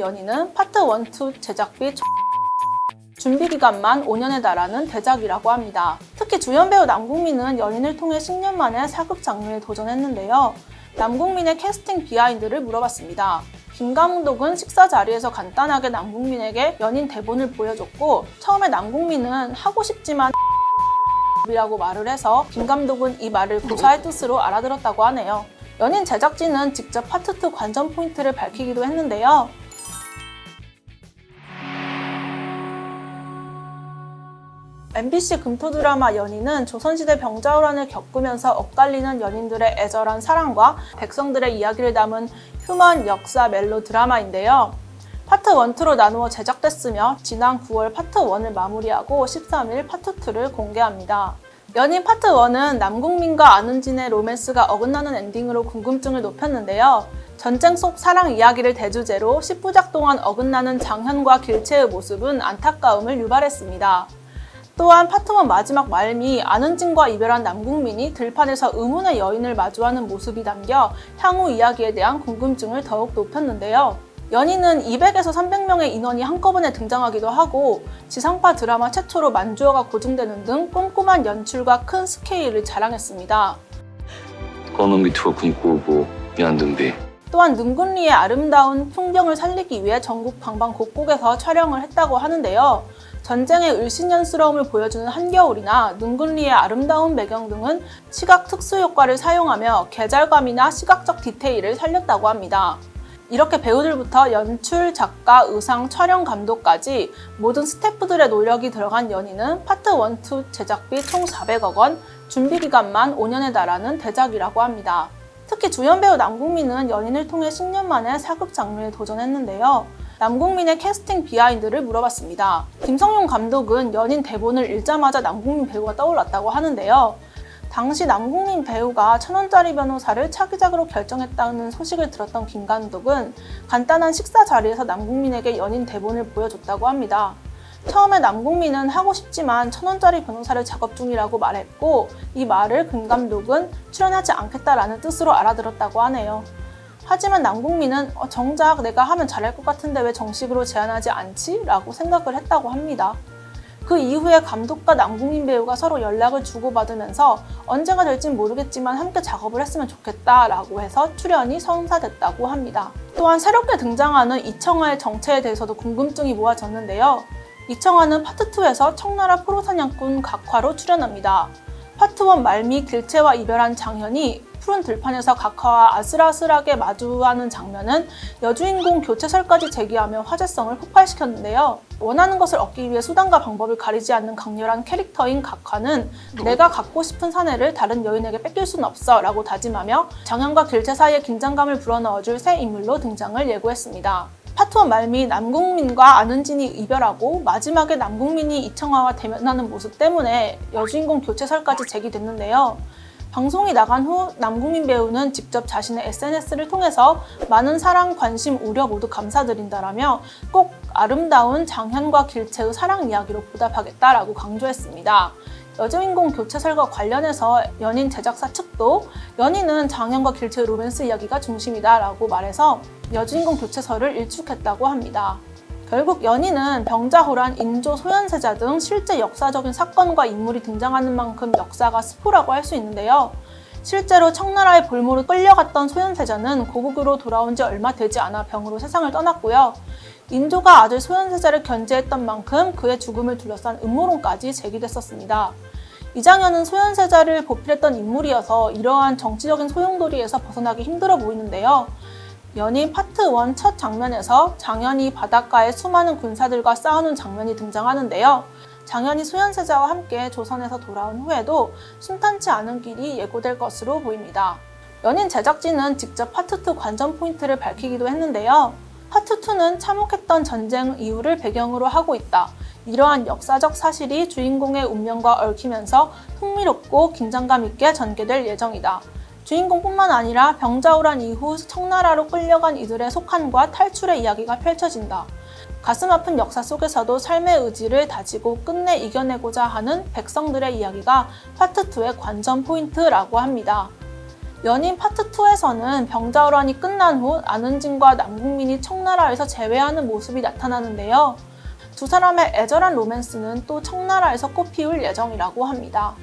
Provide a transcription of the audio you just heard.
연인은 파트 1, 2 제작비 준비기간만 5년에 달하는 대작이라고 합니다. 특히 주연 배우 남궁민은 연인을 통해 10년 만에 사극 장르에 도전했는데요. 남궁민의 캐스팅 비하인드를 물어봤습니다. 김 감독은 식사 자리에서 간단하게 남궁민에게 연인 대본을 보여줬고, 처음에 남궁민은 하고 싶지만 이라고 말을 해서 김 감독은 이 말을 고사의 뜻으로 알아들었다고 하네요. 연인 제작진은 직접 파트 2 관전 포인트를 밝히기도 했는데요. MBC 금토 드라마 연인은 조선시대 병자호란을 겪으면서 엇갈리는 연인들의 애절한 사랑과 백성들의 이야기를 담은 휴먼 역사 멜로 드라마인데요. 파트 1, 2로 나누어 제작됐으며 지난 9월 파트 1을 마무리하고 13일 파트 2를 공개합니다. 연인 파트 1은 남궁민과 안은진의 로맨스가 어긋나는 엔딩으로 궁금증을 높였는데요. 전쟁 속 사랑 이야기를 대주제로 10부작 동안 어긋나는 장현과 길채의 모습은 안타까움을 유발했습니다. 또한 파트 1 마지막 말미 안은진과 이별한 남궁민이 들판에서 의문의 여인을 마주하는 모습이 담겨 향후 이야기에 대한 궁금증을 더욱 높였는데요. 연인은 200에서 300명의 인원이 한꺼번에 등장하기도 하고 지상파 드라마 최초로 만주어가 고증되는 등 꼼꼼한 연출과 큰 스케일을 자랑했습니다. 또한 능군리의 아름다운 풍경을 살리기 위해 전국 방방곡곡에서 촬영을 했다고 하는데요. 전쟁의 을신연스러움을 보여주는 한겨울이나 능군리의 아름다운 배경 등은 시각 특수 효과를 사용하며 계절감이나 시각적 디테일을 살렸다고 합니다. 이렇게 배우들부터 연출, 작가, 의상, 촬영 감독까지 모든 스태프들의 노력이 들어간 연인은 파트 1, 2 제작비 총 400억 원, 준비기간만 5년에 달하는 대작이라고 합니다. 특히 주연 배우 남궁민은 연인을 통해 10년 만에 사극 장르에 도전했는데요. 남궁민의 캐스팅 비하인드를 물어봤습니다. 김성용 감독은 연인 대본을 읽자마자 남궁민 배우가 떠올랐다고 하는데요. 당시 남궁민 배우가 1,000원짜리 변호사를 차기작으로 결정했다는 소식을 들었던 김 감독은 간단한 식사 자리에서 남궁민에게 연인 대본을 보여줬다고 합니다. 처음에 남궁민은 하고 싶지만 1,000원짜리 변호사를 작업 중이라고 말했고, 이 말을 김 감독은 출연하지 않겠다라는 뜻으로 알아들었다고 하네요. 하지만 남궁민은 정작 내가 하면 잘할 것 같은데 왜 정식으로 제안하지 않지? 라고 생각을 했다고 합니다. 그 이후에 감독과 남궁민 배우가 서로 연락을 주고받으면서 언제가 될진 모르겠지만 함께 작업을 했으면 좋겠다라고 해서 출연이 성사됐다고 합니다. 또한 새롭게 등장하는 이청아의 정체에 대해서도 궁금증이 모아졌는데요. 이청아는 파트 2에서 청나라 포로사냥꾼 각화로 출연합니다. 파트 1 말미 길채와 이별한 장현이 푸른 들판에서 각화와 아슬아슬하게 마주하는 장면은 여주인공 교체설까지 제기하며 화제성을 폭발시켰는데요. 원하는 것을 얻기 위해 수단과 방법을 가리지 않는 강렬한 캐릭터인 각화는 내가 갖고 싶은 사내를 다른 여인에게 뺏길 순 없어 라고 다짐하며 장현과 길채 사이에 긴장감을 불어넣어줄 새 인물로 등장을 예고했습니다. 파트 1 말미 남궁민과 안은진이 이별하고 마지막에 남궁민이 이청아와 대면하는 모습 때문에 여주인공 교체설까지 제기됐는데요. 방송이 나간 후 남궁민 배우는 직접 자신의 SNS를 통해서 많은 사랑, 관심, 우려 모두 감사드린다라며 꼭 아름다운 장현과 길채의 사랑 이야기로 보답하겠다라고 강조했습니다. 여주인공 교체설과 관련해서 연인 제작사 측도 연인은 장현과 길채의 로맨스 이야기가 중심이다라고 말해서 여주인공 교체설을 일축했다고 합니다. 결국 연인은 병자호란, 인조, 소현세자 등 실제 역사적인 사건과 인물이 등장하는 만큼 역사가 스포라고 할 수 있는데요. 실제로 청나라의 볼모로 끌려갔던 소현세자는 고국으로 돌아온 지 얼마 되지 않아 병으로 세상을 떠났고요. 인조가 아들 소현세자를 견제했던 만큼 그의 죽음을 둘러싼 음모론까지 제기됐었습니다. 이장현은 소현세자를 보필했던 인물이어서 이러한 정치적인 소용돌이에서 벗어나기 힘들어 보이는데요. 연인 파트 1 첫 장면에서 장현이 바닷가에 수많은 군사들과 싸우는 장면이 등장하는데요. 장현이 소현세자와 함께 조선에서 돌아온 후에도 순탄치 않은 길이 예고될 것으로 보입니다. 연인 제작진은 직접 파트 2 관전 포인트를 밝히기도 했는데요. 파트 2는 참혹했던 전쟁 이후를 배경으로 하고 있다. 이러한 역사적 사실이 주인공의 운명과 얽히면서 흥미롭고 긴장감 있게 전개될 예정이다. 주인공뿐만 아니라 병자호란 이후 청나라로 끌려간 이들의 속한과 탈출의 이야기가 펼쳐진다. 가슴 아픈 역사 속에서도 삶의 의지를 다지고 끝내 이겨내고자 하는 백성들의 이야기가 파트 2의 관전 포인트라고 합니다. 연인 파트 2에서는 병자호란이 끝난 후 안은진과 남궁민이 청나라에서 재회하는 모습이 나타나는데요. 두 사람의 애절한 로맨스는 또 청나라에서 꽃피울 예정이라고 합니다.